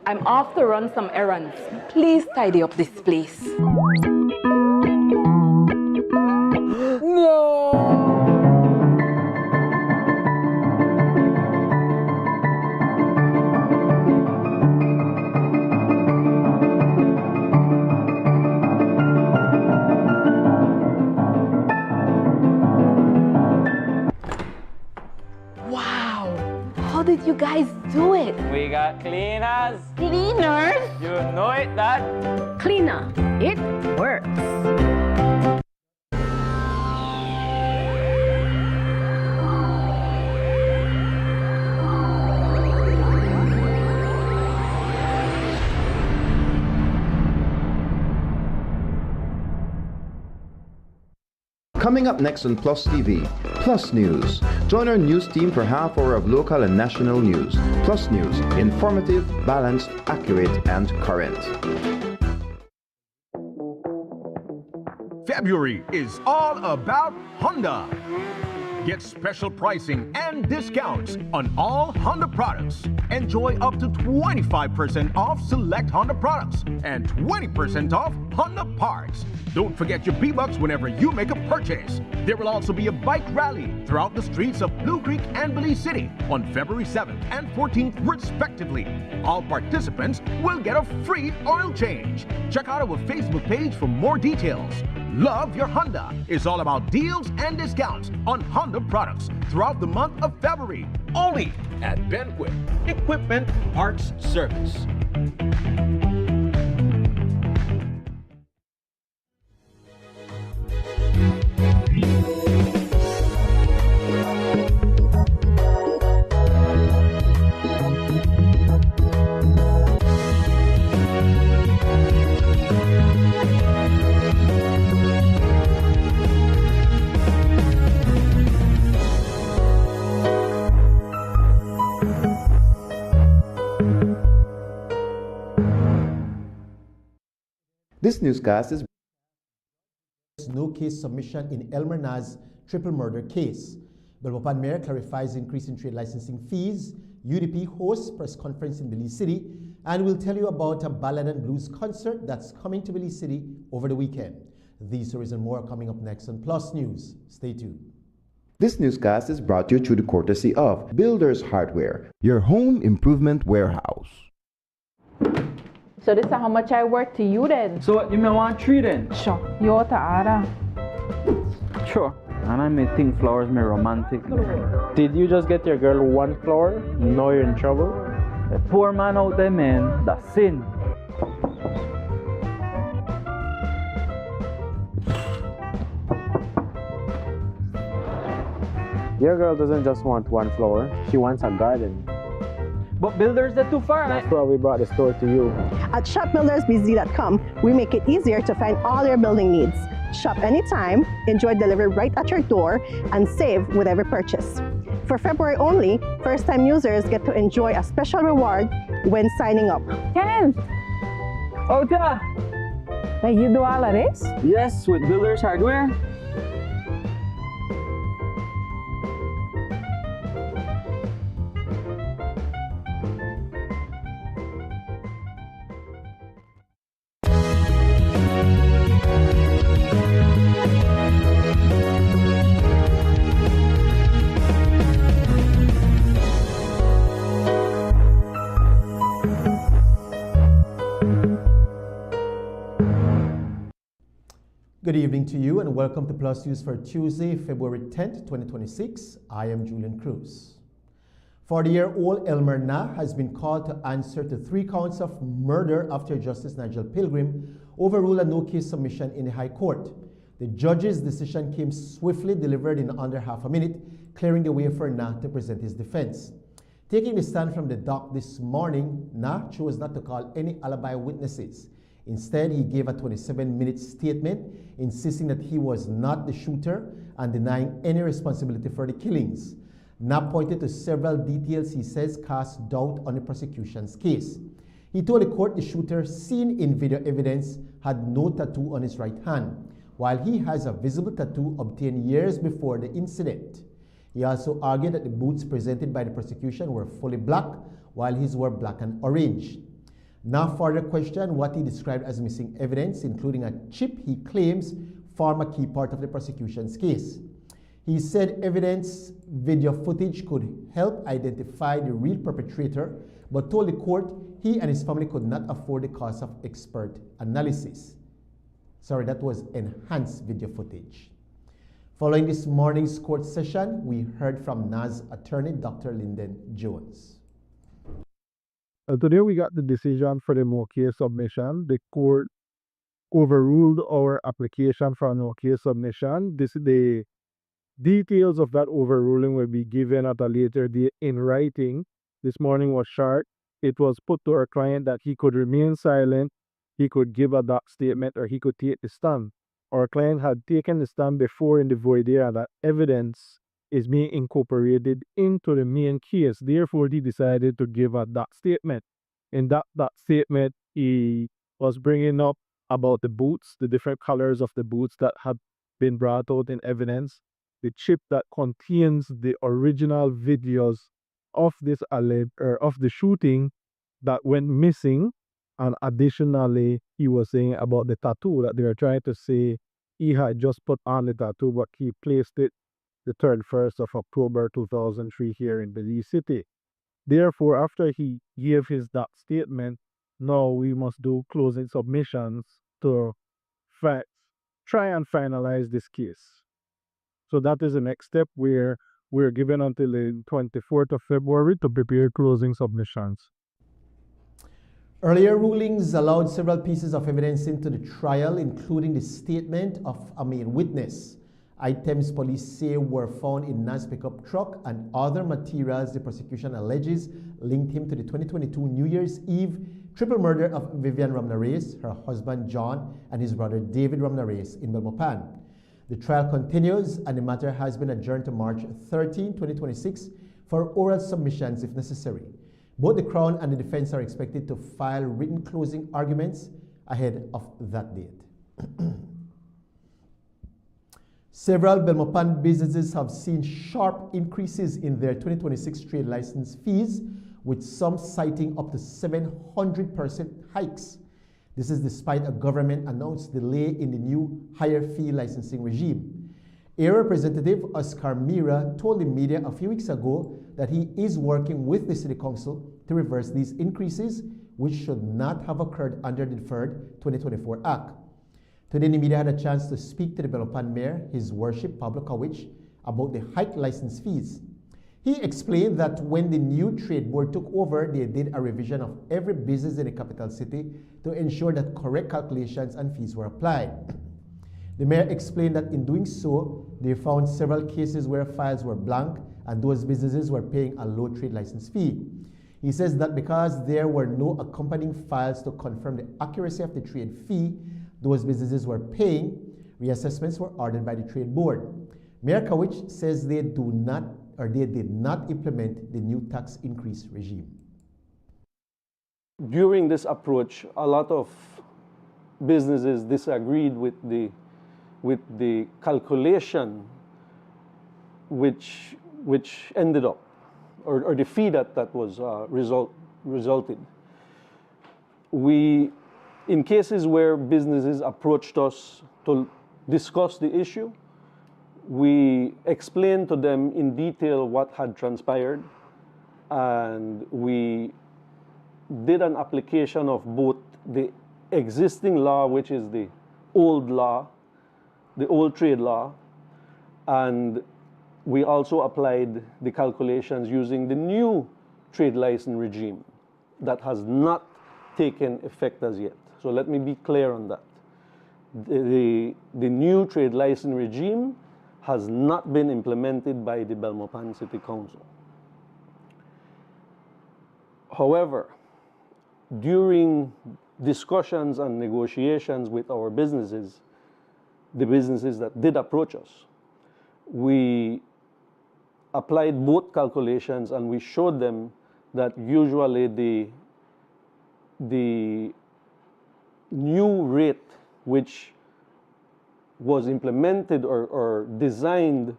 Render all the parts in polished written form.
I'm off to run some errands. Please tidy up this place. No! Wow! How did you guys do it? We got cleaners. Cleaners? You know it, Dad. Cleaner, it works. Coming up next on Plus TV, Plus News. Join our news team for half hour of local and national news. Plus News, informative, balanced, accurate, and current. February is all about Honda. Get special pricing and discounts on all Honda products. Enjoy up to 25% off select Honda products and 20% off Honda parts. Don't forget your B-Bucks whenever you make a purchase. There will also be a bike rally throughout the streets of Blue Creek and Belize City on February 7th and 14th respectively. All participants will get a free oil change. Check out our Facebook page for more details. Love Your Honda is all about deals and discounts on Honda products throughout the month of February. Only at Benquit Equipment Parts Service. This newscast is no case submission in Elmer Na's triple murder case. Belmopan Mayor clarifies increase in trade licensing fees. UDP hosts press conference in Belize City, and we'll tell you about a ballad and blues concert that's coming to Belize City over the weekend. These stories and more are coming up next on Plus News. Stay tuned. This newscast is brought to you through the courtesy of Builders Hardware, your home improvement warehouse. So this is how much I work to you then? So what, you may want 3 then? Sure. You ought to order. Sure. And I may think flowers may romantic. Did you just get your girl 1 flower? Know you're in trouble? A poor man out there, man, that's sin. Your girl doesn't just want 1 flower, she wants a garden. But builders, they're too far. That's why we brought the store to you. At shopbuildersbz.com, we make it easier to find all your building needs. Shop anytime, enjoy delivery right at your door, and save with every purchase. For February only, first-time users get to enjoy a special reward when signing up. Kenneth! Ota! Hey, you do all of this? Yes, with Builders Hardware. Good evening to you and welcome to Plus News for Tuesday, February 10th, 2026. I am Julian Cruz. 40-year-old Elmer Na has been called to answer to 3 counts of murder after Justice Nigel Pilgrim overruled a no-case submission in the High Court. The judge's decision came swiftly delivered in under half a minute, clearing the way for Na to present his defense. Taking the stand from the dock this morning, Na chose not to call any alibi witnesses. Instead, he gave a 27-minute statement insisting that he was not the shooter and denying any responsibility for the killings. Na pointed to several details he says cast doubt on the prosecution's case. He told the court the shooter seen in video evidence had no tattoo on his right hand, while he has a visible tattoo obtained years before the incident. He also argued that the boots presented by the prosecution were fully black, while his were black and orange. Now further questioned what he described as missing evidence, including a chip he claims formed a key part of the prosecution's case. He said evidence video footage could help identify the real perpetrator, but told the court he and his family could not afford the cost of expert analysis. Sorry, that was enhanced video footage. Following this morning's court session, we heard from NAS attorney Dr. Lyndon Jones. Today we got the decision for the no case submission. The court overruled our application for a no case submission. The details of that overruling will be given at a later date in writing. This morning was short. It was put to our client that he could remain silent, he could give a doc statement, or he could take the stand. Our client had taken the stand before in the voir dire that evidence is being incorporated into the main case. Therefore, he decided to give a doc statement. In that statement, he was bringing up about the boots, the different colors of the boots that had been brought out in evidence, the chip that contains the original videos of this of the shooting that went missing, and additionally he was saying about the tattoo that they were trying to say he had just put on the tattoo, but he placed it the 31st of October 2003 here in Belize City. Therefore, after he gave his that statement, now we must do closing submissions to try and finalize this case. So that is the next step, where we're given until the 24th of February to prepare closing submissions. Earlier rulings allowed several pieces of evidence into the trial, including the statement of a main witness. Items police say were found in Nas pickup truck and other materials the prosecution alleges linked him to the 2022 New Year's Eve triple murder of Vivian Ramnareis, her husband John, and his brother David Ramnareis in Belmopan. The trial continues and the matter has been adjourned to March 13, 2026 for oral submissions if necessary. Both the Crown and the defense are expected to file written closing arguments ahead of that date. Several Belmopan businesses have seen sharp increases in their 2026 trade license fees, with some citing up to 700% hikes. This is despite a government-announced delay in the new higher fee licensing regime. A representative, Oscar Mira, told the media a few weeks ago that he is working with the City Council to reverse these increases, which should not have occurred under the deferred 2024 Act. Today, the media had a chance to speak to the Belmopan Mayor, His Worship Pablo Kawich, about the hiked license fees. He explained that when the new trade board took over, they did a revision of every business in the capital city to ensure that correct calculations and fees were applied. The mayor explained that in doing so, they found several cases where files were blank and those businesses were paying a low trade license fee. He says that because there were no accompanying files to confirm the accuracy of the trade fee those businesses were paying, reassessments were ordered by the trade board. Mayor Kawich says they did not implement the new tax increase regime. During this approach, a lot of businesses disagreed with the calculation which ended up, or the fee that was resulted. In cases where businesses approached us to discuss the issue, we explained to them in detail what had transpired, and we did an application of both the existing law, which is the old law, the old trade law, and we also applied the calculations using the new trade license regime that has not taken effect as yet. So let me be clear on that. The new trade license regime has not been implemented by the Belmopan City Council. However, during discussions and negotiations with our businesses, the businesses that did approach us, we applied both calculations and we showed them that usually the new rate, which was implemented or designed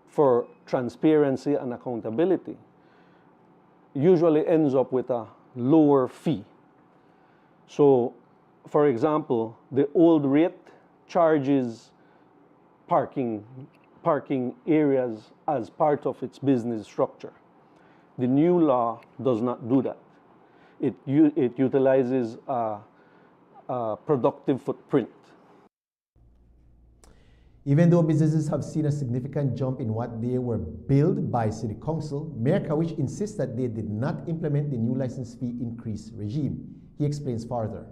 for transparency and accountability, usually ends up with a lower fee. So, for example, the old rate charges parking areas as part of its business structure. The new law does not do that. It utilizes a productive footprint. Even though businesses have seen a significant jump in what they were billed by City Council, Mayor Kawich insists that they did not implement the new license fee increase regime. He explains further.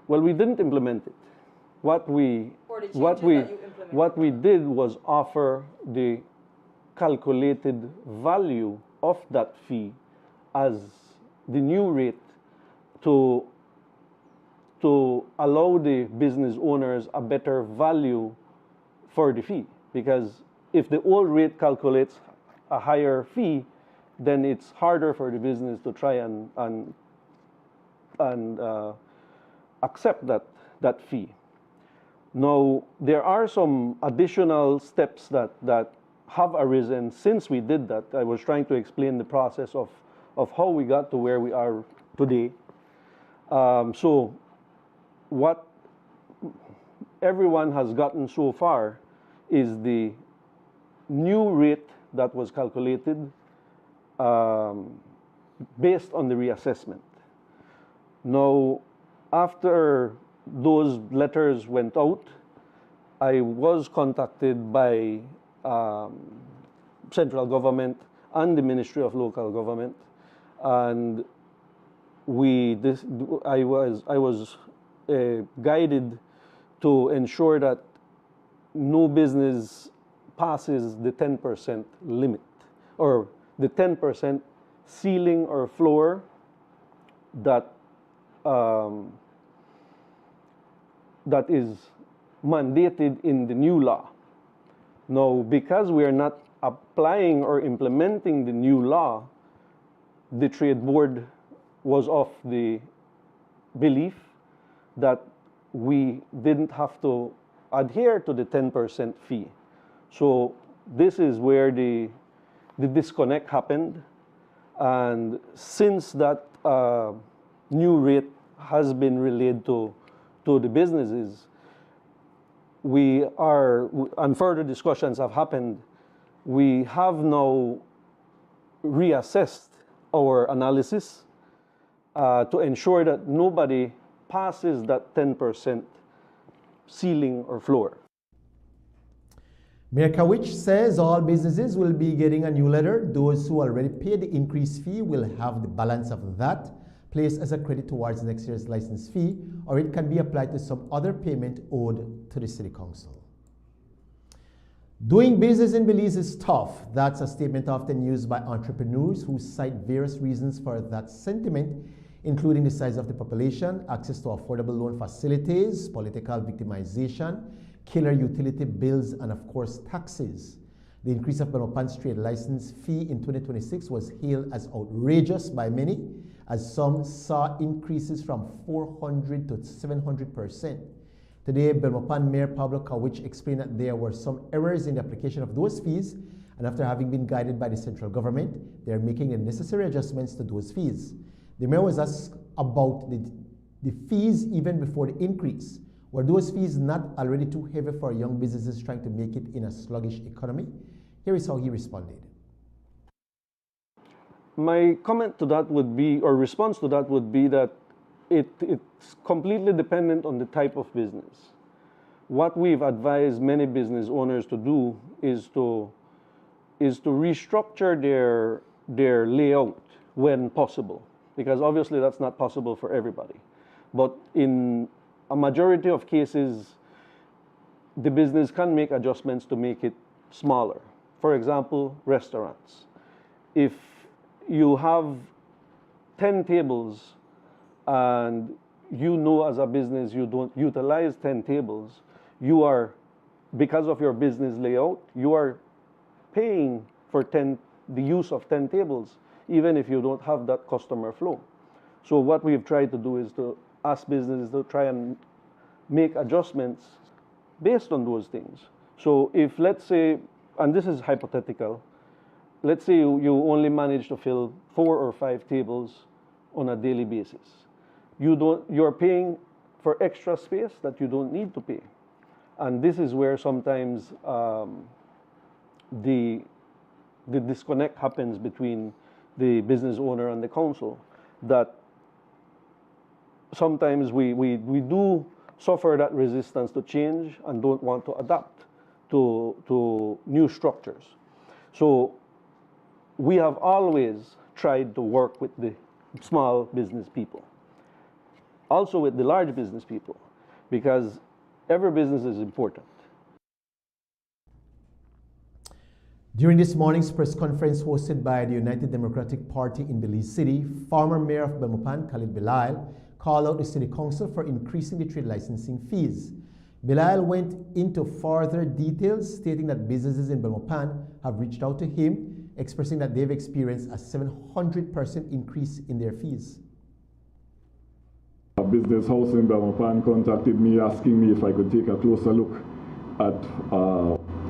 Well, we didn't implement it. What we did was offer the calculated value of that fee as the new rate to allow the business owners a better value for the fee. Because if the old rate calculates a higher fee, then it's harder for the business to try and accept that fee. Now, there are some additional steps that have arisen since we did that. I was trying to explain the process of how we got to where we are today. So what everyone has gotten so far is the new rate that was calculated based on the reassessment. Now, after those letters went out, I was contacted by central government and the Ministry of Local Government, and I was guided to ensure that no business passes the 10% limit, or the 10% ceiling or floor that that is mandated in the new law. Now, because we are not applying or implementing the new law, the Trade Board was of the belief that we didn't have to adhere to the 10% fee. So this is where the disconnect happened. And since that new rate has been relayed to the businesses, and further discussions have happened, we have now reassessed our analysis to ensure that nobody passes that 10% ceiling or floor. Mayor Kawich says all businesses will be getting a new letter. Those who already paid the increased fee will have the balance of that placed as a credit towards next year's license fee, or it can be applied to some other payment owed to the City Council. Doing business in Belize is tough. That's a statement often used by entrepreneurs who cite various reasons for that sentiment, including the size of the population, access to affordable loan facilities, political victimization, killer utility bills, and of course taxes. The increase of Belmopan's trade license fee in 2026 was hailed as outrageous by many, as some saw increases from 400 to 700%. Today, Belmopan Mayor Pablo Kawich explained that there were some errors in the application of those fees, and after having been guided by the central government, they are making the necessary adjustments to those fees. The mayor was asked about the fees even before the increase. Were those fees not already too heavy for young businesses trying to make it in a sluggish economy? Here is how he responded. My comment to that would be, or response to that would be, that it's completely dependent on the type of business. What we've advised many business owners to do is to restructure their layout when possible, because obviously that's not possible for everybody. But in a majority of cases, the business can make adjustments to make it smaller. For example, restaurants. If you have 10 tables and you know as a business you don't utilize 10 tables, you are, because of your business layout, you are paying for the use of 10 tables, even if you don't have that customer flow. So what we've tried to do is to ask businesses to try and make adjustments based on those things. So if, let's say, and this is hypothetical, let's say you only manage to fill 4 or 5 tables on a daily basis. You're paying for extra space that you don't need to pay. And this is where sometimes the disconnect happens between the business owner and the council, that sometimes we do suffer that resistance to change and don't want to adapt to new structures. So we have always tried to work with the small business people, also with the large business people, because every business is important. During this morning's press conference hosted by the United Democratic Party in Belize City, former Mayor of Belmopan, Khalid Bilal, called out the City Council for increasing the trade licensing fees. Bilal went into further details, stating that businesses in Belmopan have reached out to him, expressing that they've experienced a 700% increase in their fees. A business house in Belmopan contacted me asking me if I could take a closer look at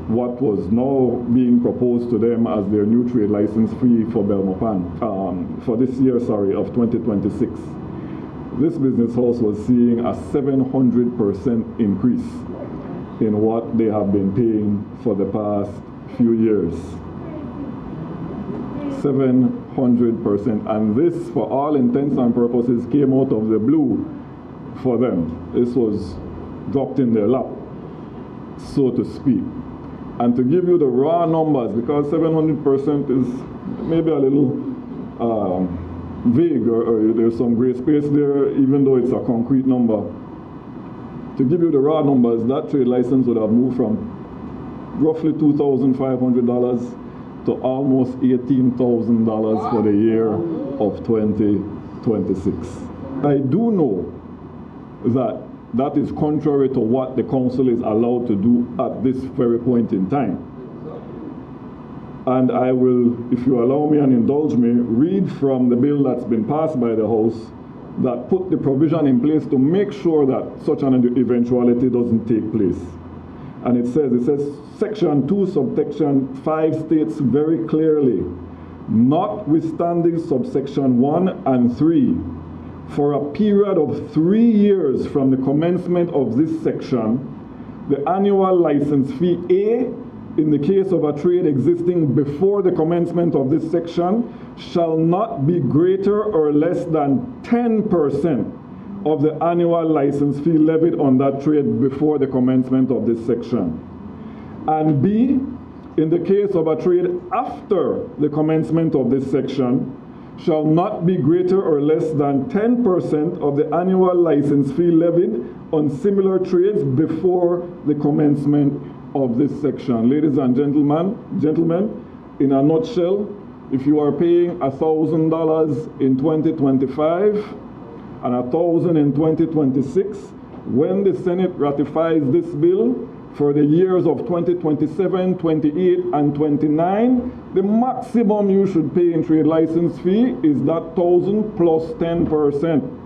what was now being proposed to them as their new trade license fee for Belmopan, for this year, of 2026. This business house was seeing a 700% increase in what they have been paying for the past few years. 700%, and this, for all intents and purposes, came out of the blue for them. This was dropped in their lap, so to speak. And to give you the raw numbers, because 700% is maybe a little vague, or there's some gray space there, even though it's a concrete number. To give you the raw numbers, that trade license would have moved from roughly $2,500 to almost $18,000 for the year of 2026. I do know that that is contrary to what the council is allowed to do at this very point in time. And I will, if you allow me and indulge me, read from the bill that's been passed by the House that put the provision in place to make sure that such an eventuality doesn't take place. And it says, Section 2, subsection 5 states very clearly, notwithstanding subsection 1 and 3, for a period of 3 years from the commencement of this section, the annual license fee A, in the case of a trade existing before the commencement of this section, shall not be greater or less than 10% of the annual license fee levied on that trade before the commencement of this section. And B, in the case of a trade after the commencement of this section, shall not be greater or less than 10% of the annual license fee levied on similar trades before the commencement of this section. Ladies and gentlemen, in a nutshell, if you are paying $1,000 in 2025 and $1,000 in 2026, when the Senate ratifies this bill for the years of 2027, 28, and 29, the maximum you should pay in trade license fee is that $1,000 plus 10%.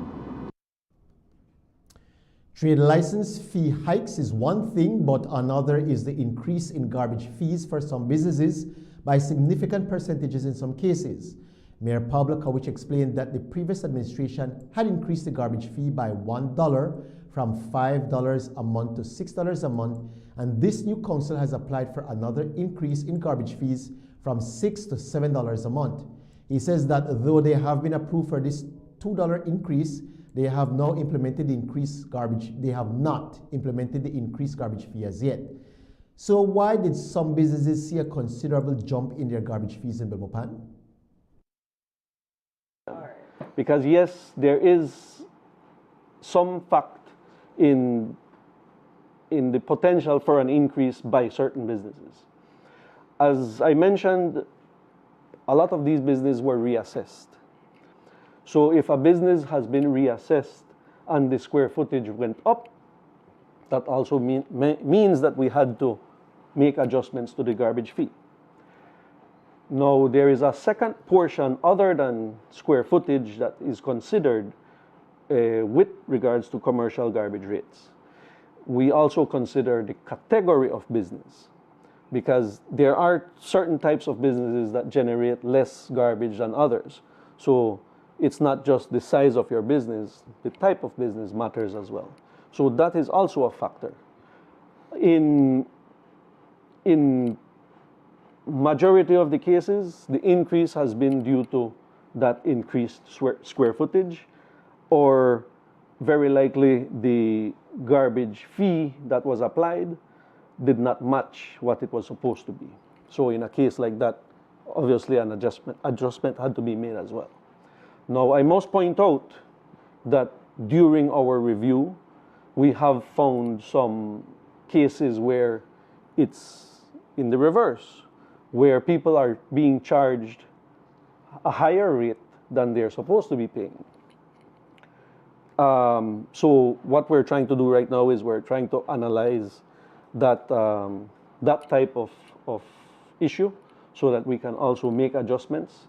Trade license fee hikes is one thing, but another is the increase in garbage fees for some businesses by significant percentages in some cases. Mayor Pablo Kawich explained that the previous administration had increased the garbage fee by $1 from $5 a month to $6 a month, and this new council has applied for another increase in garbage fees from $6 to $7 a month. He says that though they have been approved for this $2 increase, they have not implemented the increased garbage fee as yet. So why did some businesses see a considerable jump in their garbage fees in Belmopan? Because yes, there is some fact in the potential for an increase by certain businesses. As I mentioned, a lot of these businesses were reassessed. So if a business has been reassessed and the square footage went up, that also means that we had to make adjustments to the garbage fee. Now, there is a second portion other than square footage that is considered with regards to commercial garbage rates. We also consider the category of business, because there are certain types of businesses that generate less garbage than others. So it's not just the size of your business, the type of business matters as well. So that is also a factor. In majority of the cases, the increase has been due to that increased square footage, or very likely the garbage fee that was applied did not match what it was supposed to be. So in a case like that, obviously an adjustment had to be made as well. Now, I must point out that during our review, we have found some cases where it's in the reverse, where people are being charged a higher rate than they're supposed to be paying. So what we're trying to do right now is we're trying to analyze that, that type of issue, so that we can also make adjustments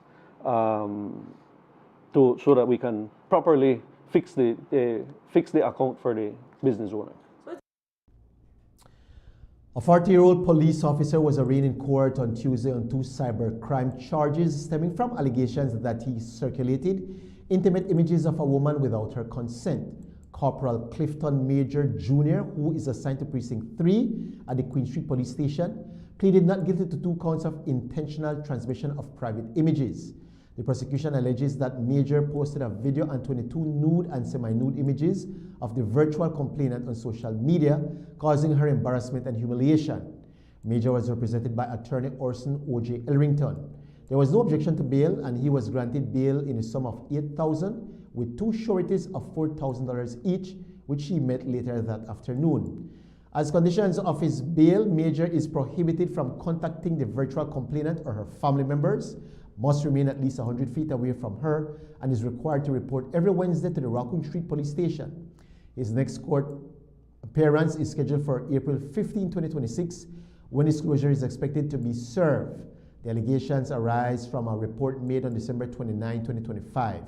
so that we can properly fix the account for the business owner. A 40-year-old police officer was arraigned in court on Tuesday on 2 cybercrime charges stemming from allegations that he circulated intimate images of a woman without her consent. Corporal Clifton Major Jr., who is assigned to Precinct 3 at the Queen Street Police Station, pleaded not guilty to 2 counts of intentional transmission of private images. The prosecution alleges that Major posted a video and 22 nude and semi-nude images of the virtual complainant on social media, causing her embarrassment and humiliation. Major was represented by attorney Orson O.J. Elrington. There was no objection to bail, and he was granted bail in a sum of $8,000 with 2 sureties of $4,000 each, which he met later that afternoon. As conditions of his bail, Major is prohibited from contacting the virtual complainant or her family members, must remain at least 100 feet away from her, and is required to report every Wednesday to the Raccoon Street Police Station. His next court appearance is scheduled for April 15, 2026, when his closure is expected to be served. The allegations arise from a report made on December 29, 2025.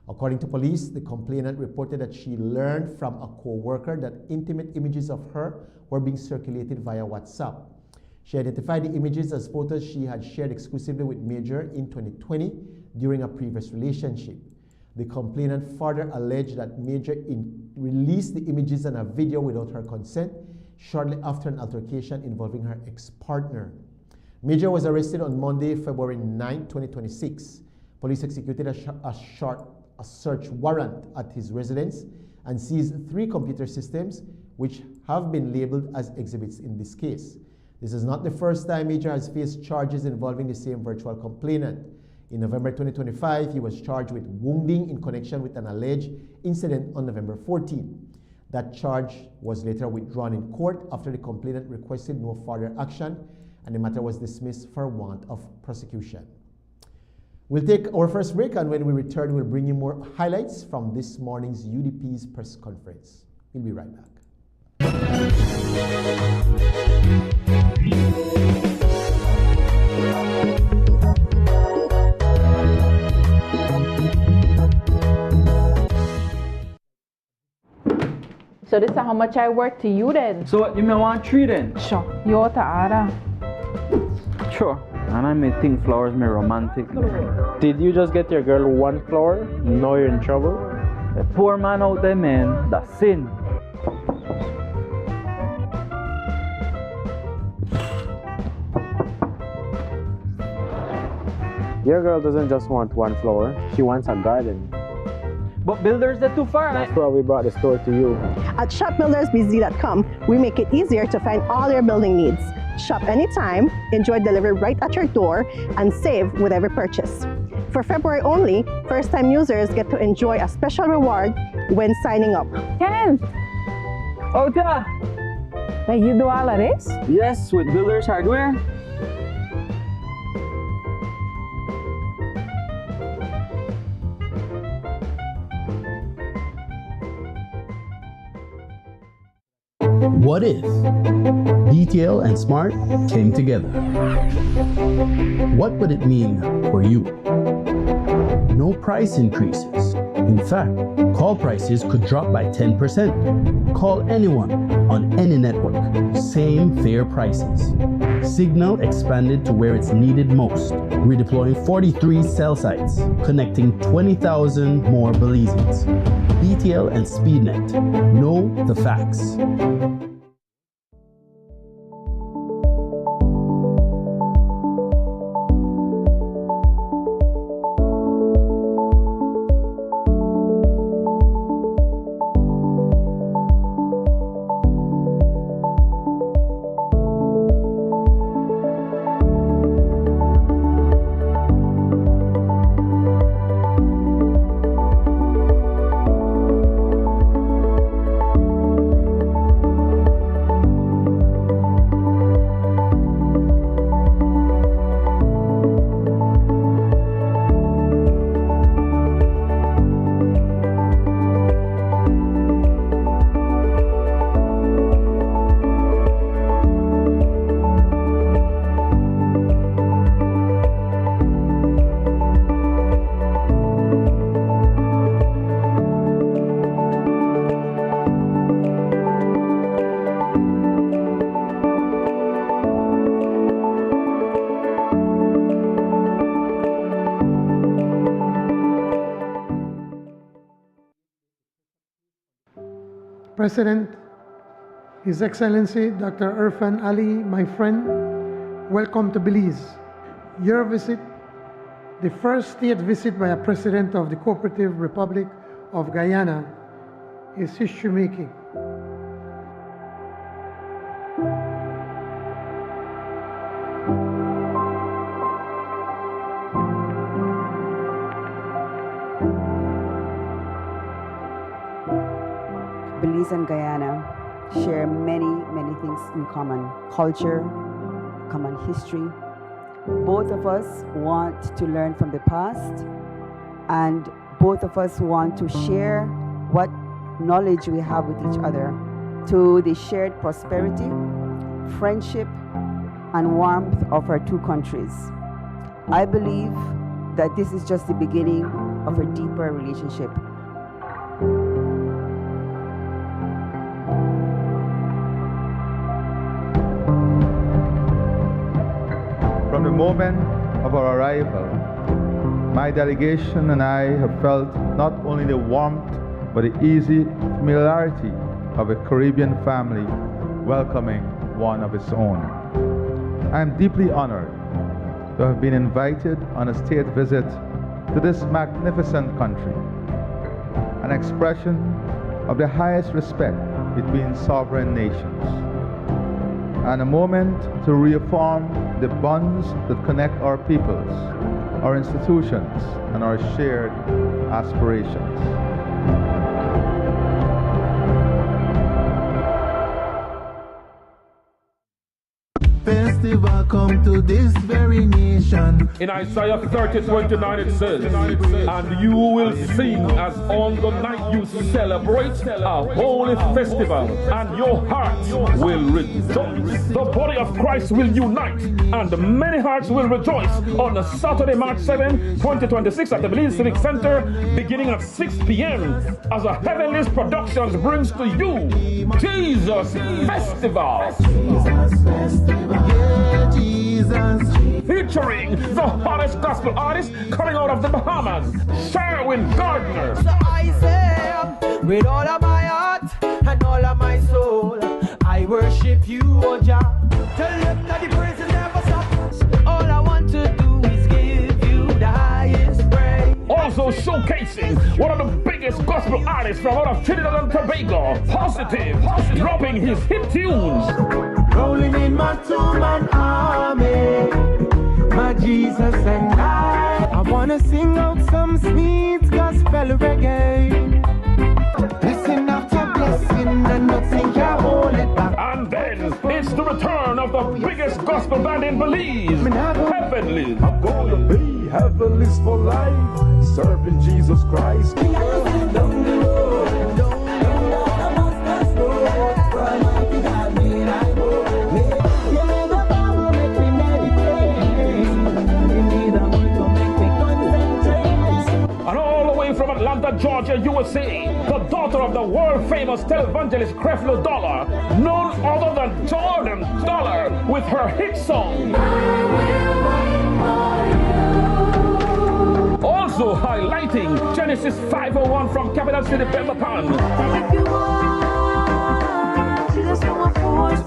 According to police, the complainant reported that she learned from a co-worker that intimate images of her were being circulated via WhatsApp. She identified the images as photos she had shared exclusively with Major in 2020 during a previous relationship. The complainant further alleged that Major released the images and a video without her consent shortly after an altercation involving her ex-partner. Major was arrested on Monday, February 9, 2026. Police executed a search warrant at his residence and seized 3 computer systems which have been labeled as exhibits in this case. This is not the first time Major has faced charges involving the same virtual complainant. In November 2025, he was charged with wounding in connection with an alleged incident on November 14. That charge was later withdrawn in court after the complainant requested no further action, and the matter was dismissed for want of prosecution. We'll take our first break, and when we return, we'll bring you more highlights from this morning's UDP's press conference. We'll be right back. So this is how much I work to you then? So what, you may want 3 then? Sure. You ought to order. Sure. And I may think flowers may romantic. Did you just get your girl 1 flower? Now you're in trouble? A poor man out there, man, that's sin. Your girl doesn't just want 1 flower, she wants a garden. But builders, they're too far. That's why we brought the store to you. At shopbuildersbz.com, we make it easier to find all your building needs. Shop anytime, enjoy delivery right at your door, and save with every purchase. For February only, first-time users get to enjoy a special reward when signing up. Ken! Oh, yeah. Like you do all of this? Yes, with builders hardware. What if detail and smart came together? What would it mean for you? No price increases, In fact, call prices could drop by 10%. Call anyone on any network, same fair prices. Signal expanded to where it's needed most. We're deploying 43 cell sites, connecting 20,000 more Belizeans. BTL and SpeedNet. Know the facts. President, His Excellency Dr. Irfan Ali, my friend, welcome to Belize. Your visit, the first state visit by a president of the Cooperative Republic of Guyana, is history-making. Belize and Guyana share many things in common. Culture, common history. Both of us want to learn from the past, and both of us want to share what knowledge we have with each other to the shared prosperity, friendship, and warmth of our two countries. I believe that this is just the beginning of a deeper relationship. From the moment of our arrival, my delegation and I have felt not only the warmth but the easy familiarity of a Caribbean family welcoming one of its own. I am deeply honored to have been invited on a state visit to this magnificent country, an expression of the highest respect between sovereign nations, and a moment to reaffirm the bonds that connect our peoples, our institutions, and our shared aspirations. Festival come to this very nation. In Isaiah 30:29 it says, and you will sing as on the night you celebrate a holy festival, and your heart will rejoice. The body of Christ will unite, and many hearts will rejoice on the Saturday, March 7, 2026 at the Belize Civic Center, beginning at 6 p.m. as a Heavenly Productions brings to you Jesus Festival. Yeah, Jesus. Featuring the hottest gospel artist coming out of the Bahamas, Sherwin Gardner. So I say, with all of my heart and all of my soul, I worship you, oh Jah. Tell them that the praise never stops. All I want to do is give you the highest praise. Also showcasing one of the biggest gospel artists from out of Trinidad and Tobago, Positive, dropping his hit tunes. Rolling in my two-man army, my Jesus and I wanna sing out some sweet gospel reggae. Blessing after blessing and nothing can hold it back. And then it's the return of the biggest gospel band in Belize, Heavenly. I'm gonna be heavenlies for life, serving Jesus Christ. And all the way from Atlanta, Georgia, USA, the daughter of the world-famous televangelist Creflo Dollar, none other than Jordan Dollar, with her hit song. Also highlighting Genesis 5:01 from Capital City, Pemberton.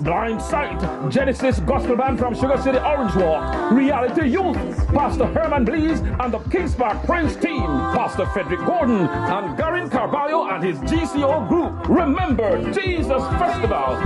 Blind Sight, Genesis Gospel Band from Sugar City, Orange Walk. Reality Youth, Pastor Herman Blees and the Kings Park Praise Team, Pastor Frederick Gordon and Garin Carballo and his GCO group. Remember Jesus Festival.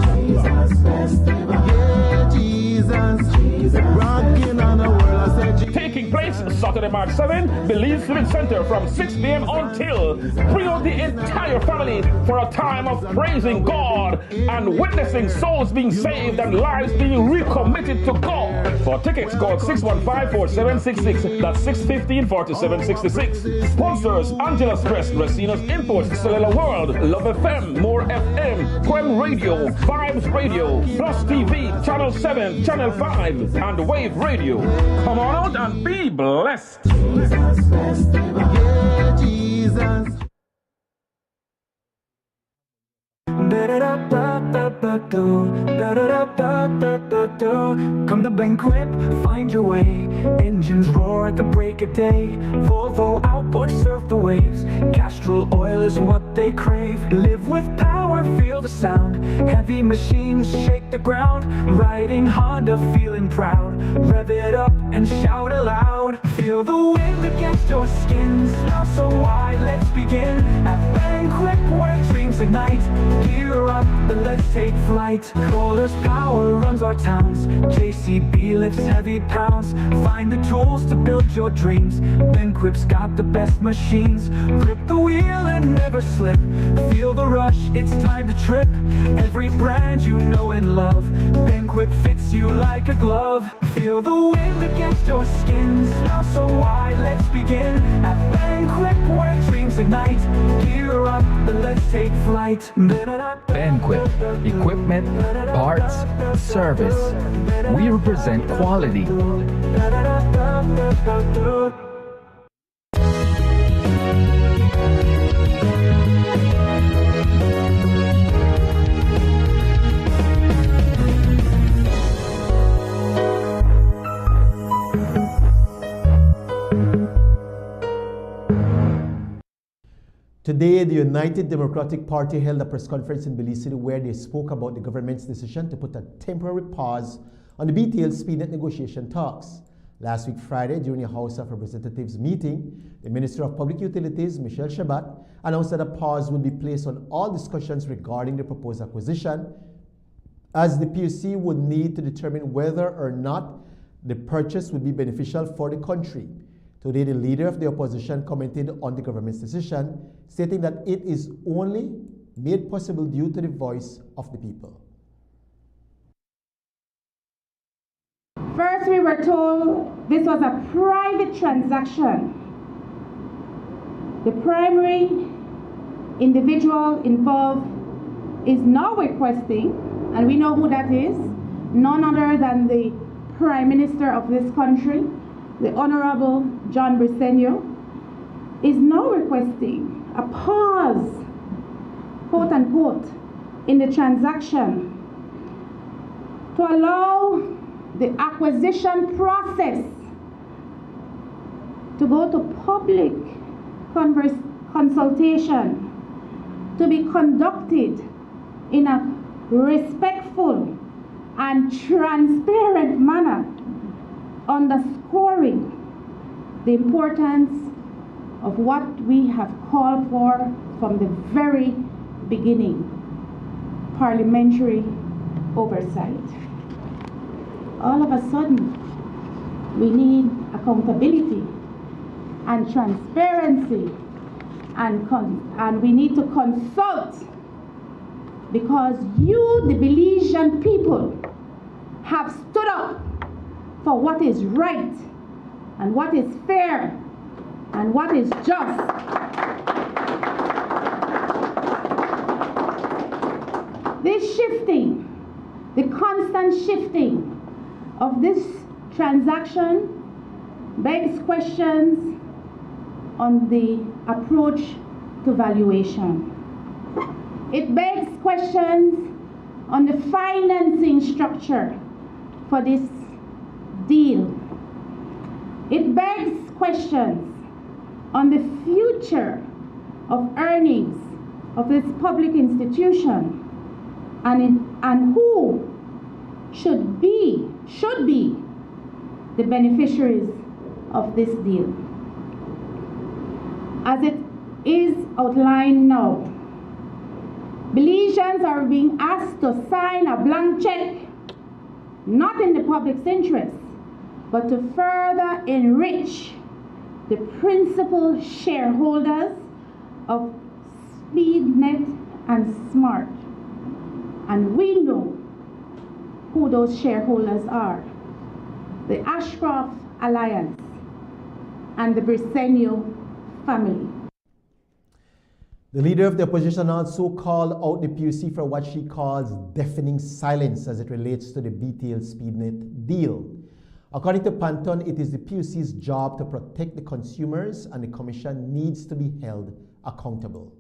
Taking place Saturday, March 7, Belize Civic Center from 6 p.m. until. Bring out the entire family for a time of praising God and witnessing souls being saved and lives being recommitted to God. For tickets, call 615-4766. That's 615-4766. Sponsors: Angela's Press, Racina's Imports, Cellular World, Love FM, More FM, Quem Radio, Vibes Radio, Plus TV, Channel 7, Channel 5, and Wave Radio. Come on out and be blessed. Come to Banquet, find your way. Engines roar at the break of day. Volvo outboard, surf the waves. Castrol oil is what they crave. Live with power, feel the sound. Heavy machines shake the ground. Riding Honda, feeling proud. Rev it up and shout aloud. Feel the wind against your skin. Not so wide, let's begin. At Banquet, where dreams ignite. Gear up, let's take flight. Kohler's power runs our towns. JCB lifts heavy pounds. Find the tools to build your dreams. Banquet's got the best machines. Grip the wheel and never slip. Feel the rush, it's time to trip. Every brand you know and love. Banquet fits you like a glove. Feel the wind against your skin. Now so wide, let's begin. At Banquet, where dreams ignite. Gear up, let's take flight. Banquet, equipment, parts, service. We represent quality. Today, the United Democratic Party held a press conference in Belize City where they spoke about the government's decision to put a temporary pause on the BTL speednet negotiation talks. Last week Friday, during a House of Representatives meeting, the Minister of Public Utilities, Michelle Shabat, announced that a pause would be placed on all discussions regarding the proposed acquisition, as the PUC would need to determine whether or not the purchase would be beneficial for the country. Today, the leader of the opposition commented on the government's decision, stating that it is only made possible due to the voice of the people. First, we were told this was a private transaction. The primary individual involved is now requesting, and we know who that is, none other than the Prime Minister of this country, the Honorable John Briceño, is now requesting a pause, quote unquote, in the transaction to allow the acquisition process to go to public consultation, to be conducted in a respectful and transparent manner, underscoring the importance of what we have called for from the very beginning: parliamentary oversight. All of a sudden, we need accountability and transparency, and we need to consult, because you, the Belizean people, have stood up for what is right and what is fair and what is just. This shifting, the constant shifting of this transaction begs questions on the approach to valuation. It begs questions on the financing structure for this deal. It begs questions on the future of earnings of this public institution and who should be the beneficiaries of this deal. As it is outlined now, Belizeans are being asked to sign a blank check, not in the public's interest, but to further enrich the principal shareholders of SpeedNet and Smart. And we know who those shareholders are: the Ashcroft Alliance and the Briceño family. The leader of the opposition also called out the PUC for what she calls deafening silence as it relates to the BTL SpeedNet deal. According to Panton, it is the PUC's job to protect the consumers, and the Commission needs to be held accountable.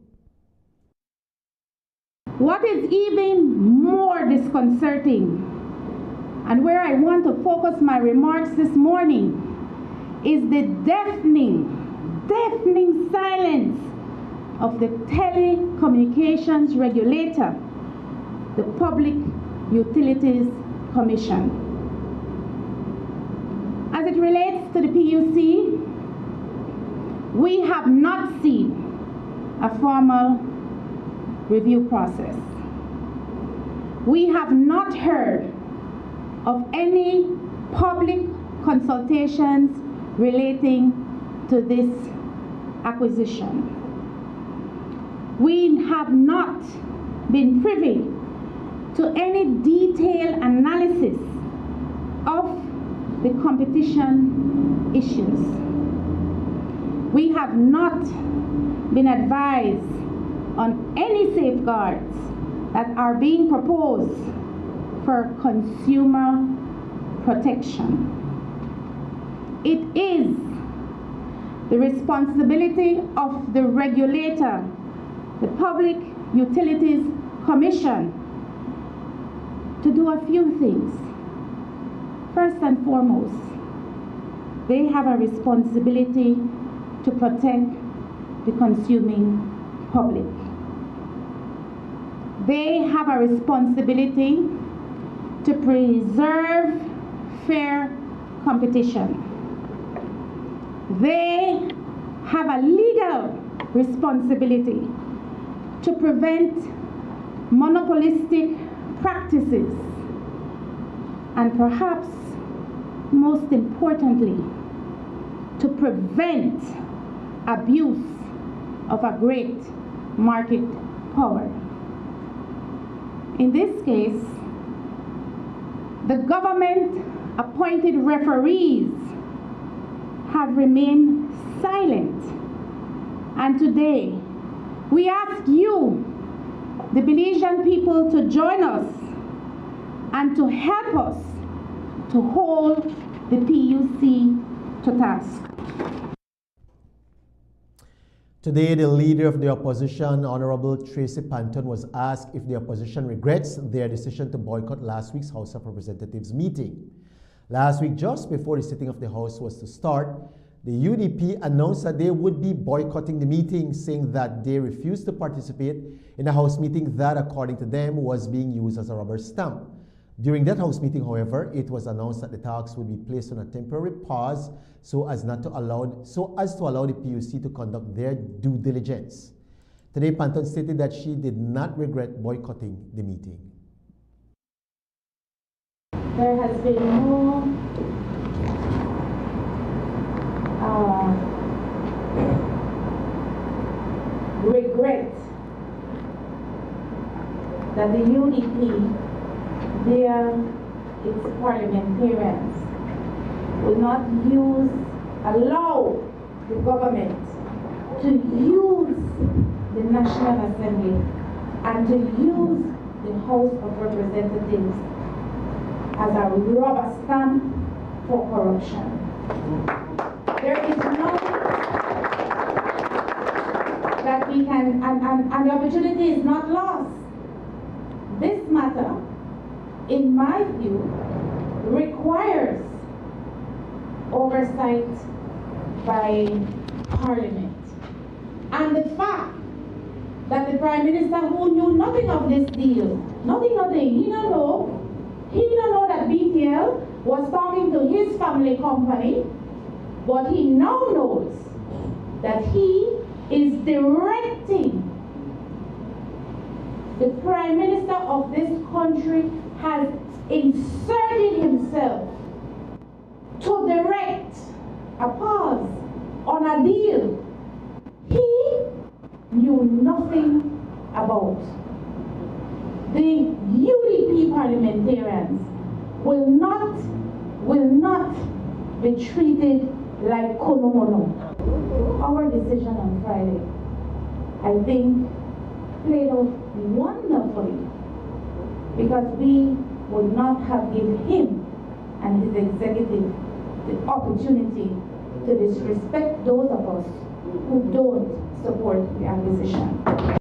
What is even more disconcerting, and where I want to focus my remarks this morning, is the deafening silence of the telecommunications regulator, the Public Utilities Commission. As it relates to the PUC, we have not seen a formal review process. We have not heard of any public consultations relating to this acquisition. We have not been privy to any detailed analysis of the competition issues. We have not been advised on any safeguards that are being proposed for consumer protection. It is the responsibility of the regulator, the Public Utilities Commission, to do a few things. First and foremost, they have a responsibility to protect the consuming public. They have a responsibility to preserve fair competition. They have a legal responsibility to prevent monopolistic practices, and perhaps most importantly, to prevent abuse of a great market power. In this case, the government-appointed referees have remained silent. And today, we ask you, the Belizean people, to join us and to help us to hold the PUC to task. Today, the leader of the opposition, Honorable Tracy Panton, was asked if the opposition regrets their decision to boycott last week's House of Representatives meeting. Last week, just before the sitting of the House was to start, the UDP announced that they would be boycotting the meeting, saying that they refused to participate in a House meeting that, according to them, was being used as a rubber stamp. During that House meeting, however, it was announced that the talks would be placed on a temporary pause so as to allow the PUC to conduct their due diligence. Today, Panton stated that she did not regret boycotting the meeting. There has been no regret that the UDP, via its parliamentarians, will not allow the government to use the National Assembly and to use the House of Representatives as a rubber stamp for corruption. There is that we can, and the opportunity is not lost. This matter, in my view, requires oversight by Parliament. And the fact that the Prime Minister, who knew nothing of this deal, nothing, he don't know that BTL was talking to his family company, but he now knows that he is directing the Prime Minister of this country has inserted himself to direct a pause on a deal he knew nothing about. The UDP parliamentarians will not be treated like Konomono. Our decision on Friday, I think, played out wonderfully, because we would not have given him and his executive the opportunity to disrespect those of us who don't support the acquisition.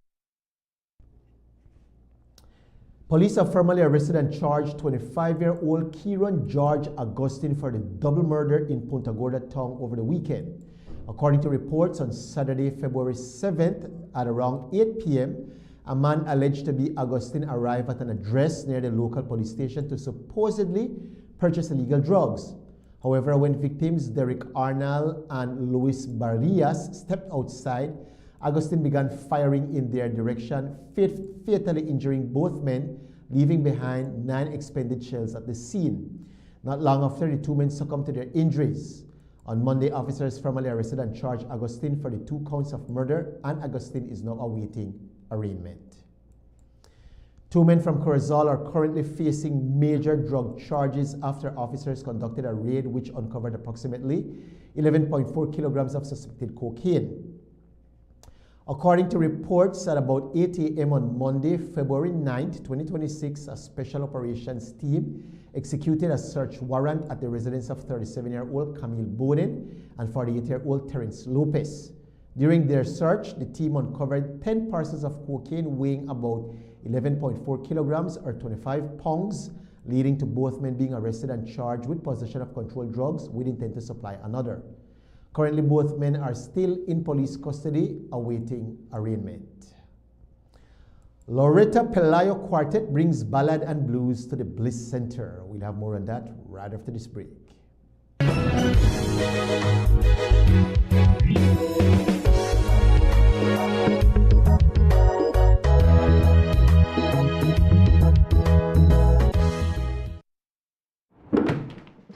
Police have formally arrested and charged 25-year-old Kieran George Augustine for the double murder in Punta Gorda town over the weekend. According to reports, on Saturday, February 7th at around 8 p.m., a man alleged to be Augustine arrived at an address near the local police station to supposedly purchase illegal drugs. However, when victims Derek Arnall and Luis Barrias stepped outside, Augustine began firing in their direction, fatally injuring both men, leaving behind 9 expended shells at the scene. Not long after, the 2 men succumbed to their injuries. On Monday, officers formally arrested and charged Augustine for the 2 counts of murder, and Augustine is now awaiting arraignment. 2 men from Corozal are currently facing major drug charges after officers conducted a raid which uncovered approximately 11.4 kilograms of suspected cocaine. According to reports, at about 8 a.m. on Monday, February 9th, 2026, a special operations team executed a search warrant at the residence of 37-year-old Camille Bowden and 48-year-old Terence Lopez. During their search, the team uncovered 10 parcels of cocaine weighing about 11.4 kilograms or 25 pounds, leading to both men being arrested and charged with possession of controlled drugs with intent to supply another. Currently, both men are still in police custody awaiting arraignment. Loretta Pelayo Quartet brings ballad and blues to the Bliss Center. We'll have more on that right after this break.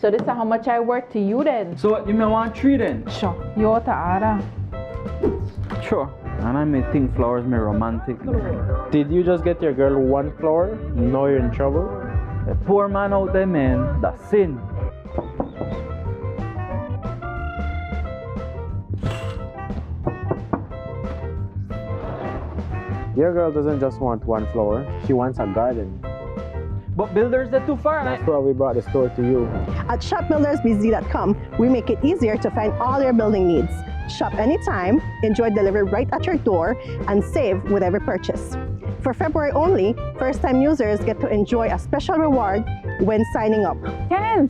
So this is how much I work to you then? So what, you may want 3 then? Sure. You ought to order. Sure. And I may think flowers may romantic. Did you just get your girl 1 flower? Now you're in trouble? A poor man out there, man, that's sin. Your girl doesn't just want 1 flower, she wants a garden. But builders, they're too far. That's why we brought the store to you. At shopbuildersbz.com, we make it easier to find all your building needs. Shop anytime, enjoy delivery right at your door, and save with every purchase. For February only, first-time users get to enjoy a special reward when signing up. Ken!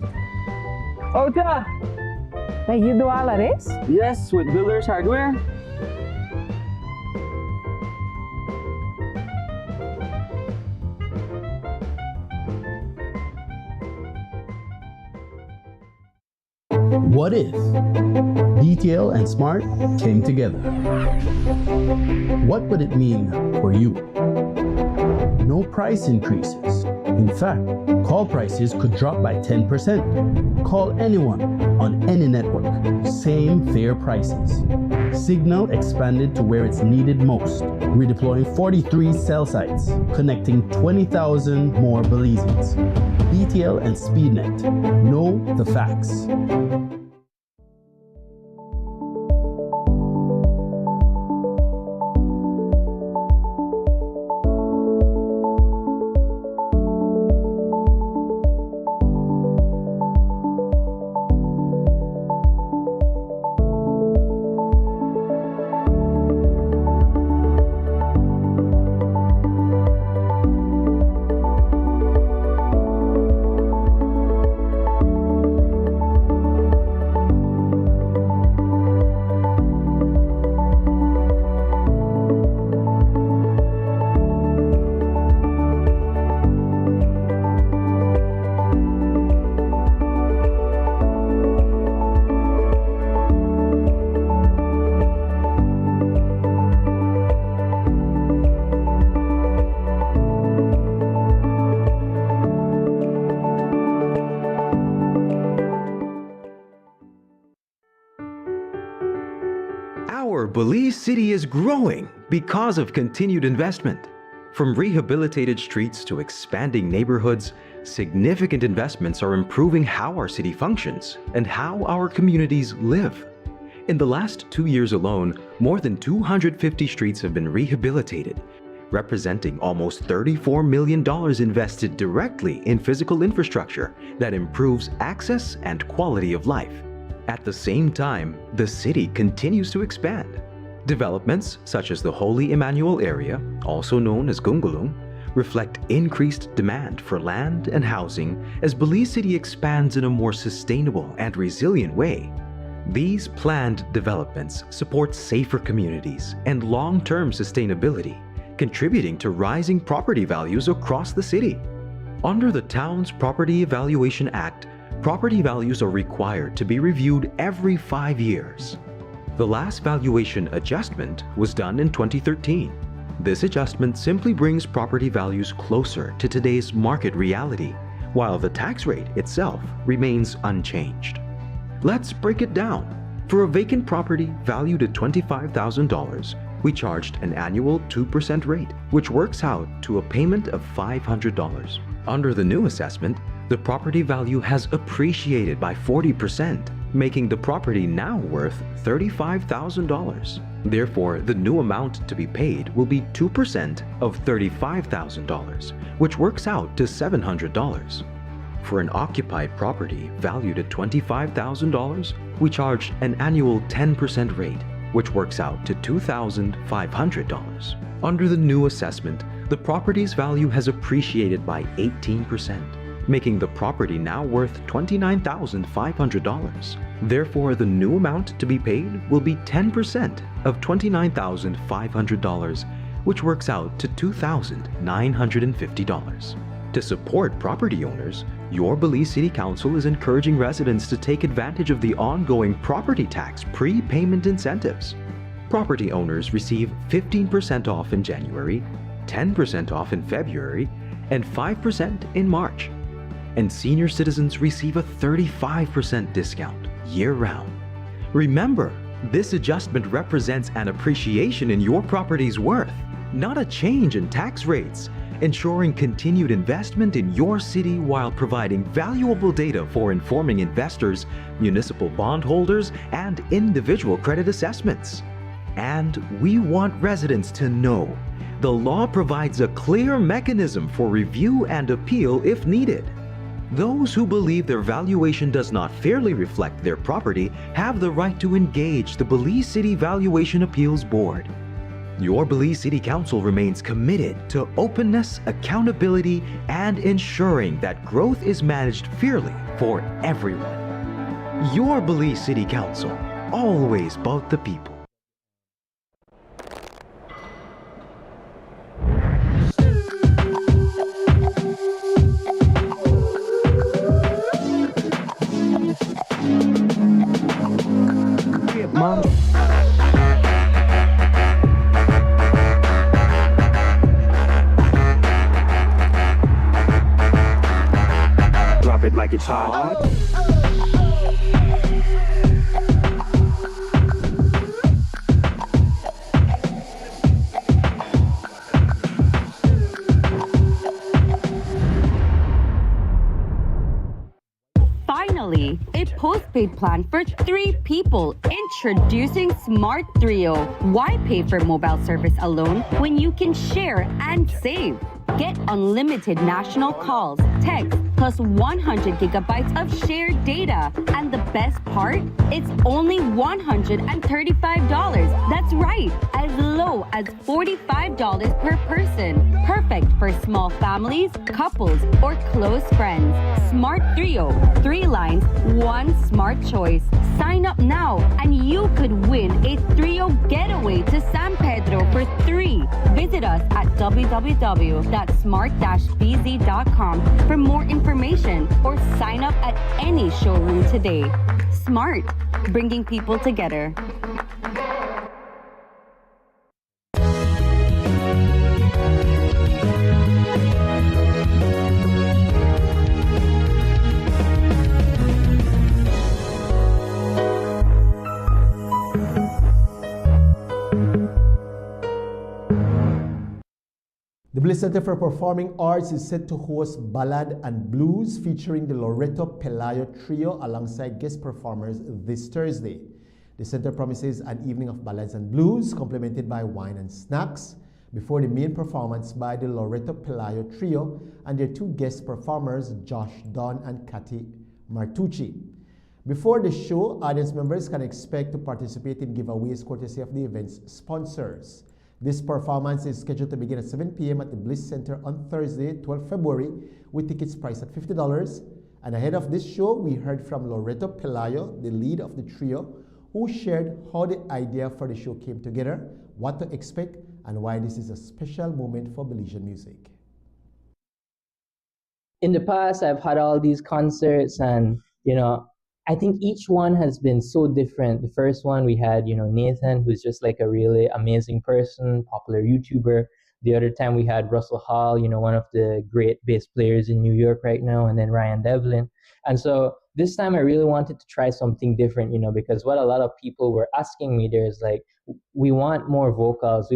Oh, yeah. Like you do all of this? Yes, with builders hardware. What if Detail and Smart came together? What would it mean for you? No price increases. In fact, call prices could drop by 10%. Call anyone on any network. Same fair prices. Signal expanded to where it's needed most, redeploying 43 cell sites, connecting 20,000 more Belizeans. DTL and SpeedNet. Know the facts. Belize City is growing because of continued investment. From rehabilitated streets to expanding neighborhoods, significant investments are improving how our city functions and how our communities live. In the last 2 years alone, more than 250 streets have been rehabilitated, representing almost $34 million invested directly in physical infrastructure that improves access and quality of life. At the same time, the city continues to expand. Developments such as the Holy Emmanuel area, also known as Gungulung, reflect increased demand for land and housing as Belize City expands in a more sustainable and resilient way. These planned developments support safer communities and long-term sustainability, contributing to rising property values across the city. Under the Town's Property Evaluation Act, property values are required to be reviewed every 5 years. The last valuation adjustment was done in 2013. This adjustment simply brings property values closer to today's market reality, while the tax rate itself remains unchanged. Let's break it down. For a vacant property valued at $25,000, we charged an annual 2% rate, which works out to a payment of $500. Under the new assessment, the property value has appreciated by 40%, making the property now worth $35,000. Therefore, the new amount to be paid will be 2% of $35,000, which works out to $700. For an occupied property valued at $25,000, we charge an annual 10% rate, which works out to $2,500. Under the new assessment, the property's value has appreciated by 18%, making the property now worth $29,500. Therefore, the new amount to be paid will be 10% of $29,500, which works out to $2,950. To support property owners, your Belize City Council is encouraging residents to take advantage of the ongoing property tax prepayment incentives. Property owners receive 15% off in January, 10% off in February, and 5% in March. And senior citizens receive a 35% discount year-round. Remember, this adjustment represents an appreciation in your property's worth, not a change in tax rates, ensuring continued investment in your city while providing valuable data for informing investors, municipal bondholders, and individual credit assessments. And we want residents to know the law provides a clear mechanism for review and appeal if needed. Those who believe their valuation does not fairly reflect their property have the right to engage the Belize City Valuation Appeals Board. Your Belize City Council remains committed to openness, accountability, and ensuring that growth is managed fairly for everyone. Your Belize City Council, always about the people. Mom. Drop it like it's hot. Finally, a postpaid plan for 3 people. Introducing Smart Trio. Why pay for mobile service alone when you can share and save? Get unlimited national calls, text, plus 100 gigabytes of shared data. And the best part? It's only $135. That's right, as low as $45 per person. Perfect for small families, couples, or close friends. Smart Trio. 3 lines, 1 smart choice. Sign up now and you could win a Trio getaway to San Pedro for 3. Visit us at www.smart-bz.com for more information or sign up at any showroom today. Smart, bringing people together. The Bliss Center for Performing Arts is set to host Ballad and Blues featuring the Loreto Pelayo Trio alongside guest performers this Thursday. The center promises an evening of ballads and blues complemented by wine and snacks before the main performance by the Loreto Pelayo Trio and their two guest performers, Josh Don and Cathy Martucci. Before the show, audience members can expect to participate in giveaways courtesy of the event's sponsors. This performance is scheduled to begin at 7 p.m. at the Bliss Center on Thursday, 12 February, with tickets priced at $50. And ahead of this show, we heard from Loreto Pelayo, the lead of the trio, who shared how the idea for the show came together, what to expect, and why this is a special moment for Belizean music. In the past, I've had all these concerts, and I think each one has been so different. The first one we had, Nathan, who's just like a really amazing person, popular YouTuber. The other time we had Russell Hall, one of the great bass players in New York right now, and then Ryan Devlin. And so this time I really wanted to try something different, because what a lot of people were asking me there is like, we want more vocals.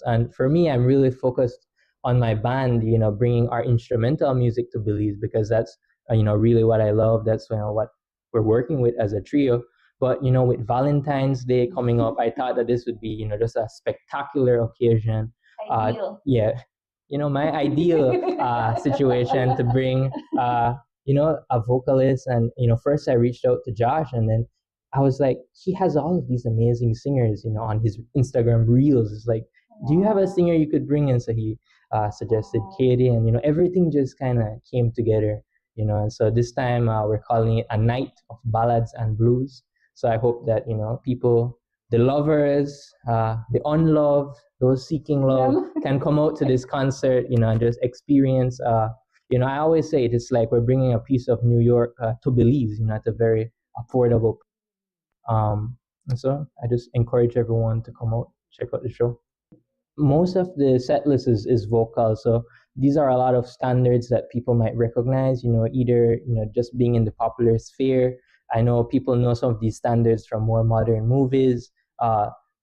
And for me, I'm really focused on my band, bringing our instrumental music to Belize, because that's, really what I love. That's what we're working with as a trio. But, with Valentine's Day coming up, I thought that this would be, just a spectacular occasion. Ideal. My ideal situation to bring, a vocalist. And, first I reached out to Josh, and then I was like, he has all of these amazing singers, on his Instagram reels. It's like, do you have a singer you could bring in? So he suggested Katie, and, everything just kind of came together, and so this time we're calling it a night of ballads and blues. So I hope that, people, the lovers, the unloved, those seeking love can come out to this concert, and just experience, I always say it's like we're bringing a piece of New York to Belize, at a very affordable. And so I just encourage everyone to come out, check out the show. Most of the set list is vocal, so these are a lot of standards that people might recognize, either, just being in the popular sphere. I know people know some of these standards from more modern movies.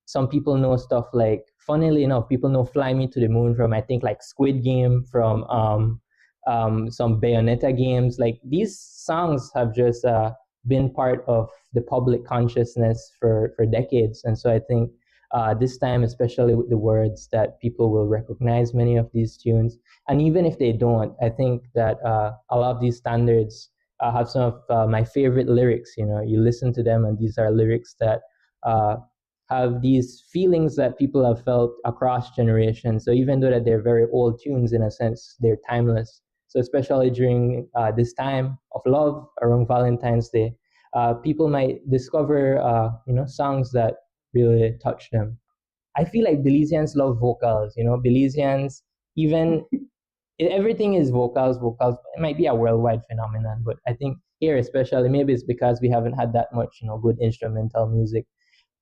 Some people know stuff like, funnily enough, people know Fly Me to the Moon from, I think, like Squid Game, from some Bayonetta games. Like, these songs have just been part of the public consciousness for decades. And so I think this time, especially with the words, that people will recognize many of these tunes. And even if they don't, I think that a lot of these standards have some of my favorite lyrics. You listen to them, and these are lyrics that have these feelings that people have felt across generations. So even though that they're very old tunes, in a sense, they're timeless. So especially during this time of love, around Valentine's Day, people might discover, songs that really touch them. I feel like Belizeans love vocals. Belizeans, even everything is vocals. It might be a worldwide phenomenon, but I think here especially, maybe it's because we haven't had that much, good instrumental music.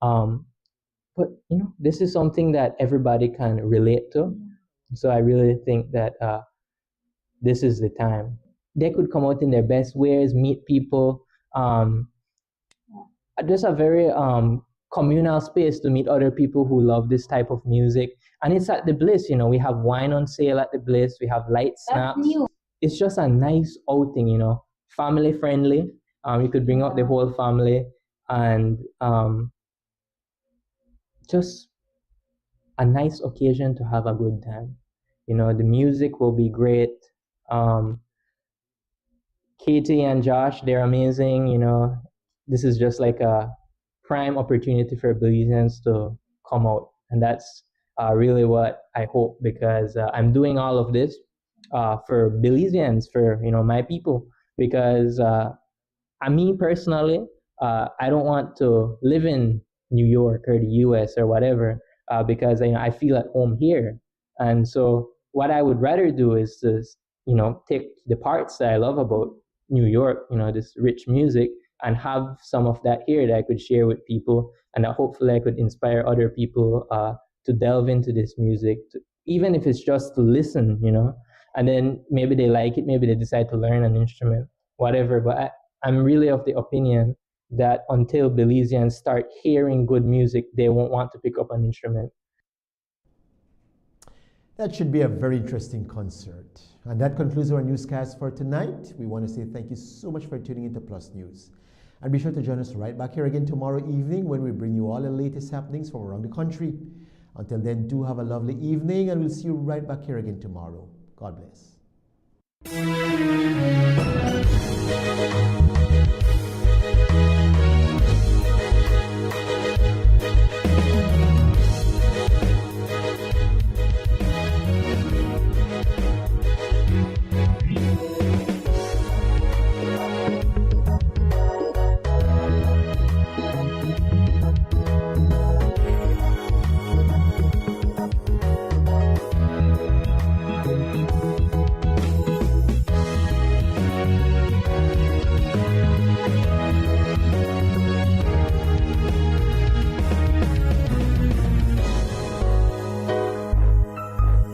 But this is something that everybody can relate to. So I really think that this is the time. They could come out in their best ways, meet people. There's a very communal space to meet other people who love this type of music. And it's at the Bliss, we have wine on sale at the Bliss, we have light snacks. It's just a nice outing, family friendly. You could bring out the whole family, and just a nice occasion to have a good time. The music will be great. Katie and Josh, they're amazing. This is just like a prime opportunity for Belizeans to come out. And that's really what I hope, because I'm doing all of this for Belizeans, for, my people, because me personally, I don't want to live in New York or the US or whatever, because I feel at home here. And so what I would rather do is to, take the parts that I love about New York, this rich music, and have some of that here that I could share with people, and that hopefully I could inspire other people to delve into this music, even if it's just to listen, and then maybe they like it, maybe they decide to learn an instrument, whatever. But I'm really of the opinion that until Belizeans start hearing good music, they won't want to pick up an instrument. That should be a very interesting concert. And that concludes our newscast for tonight. We want to say thank you so much for tuning into Plus News. And be sure to join us right back here again tomorrow evening when we bring you all the latest happenings from around the country. Until then, do have a lovely evening, and we'll see you right back here again tomorrow. God bless.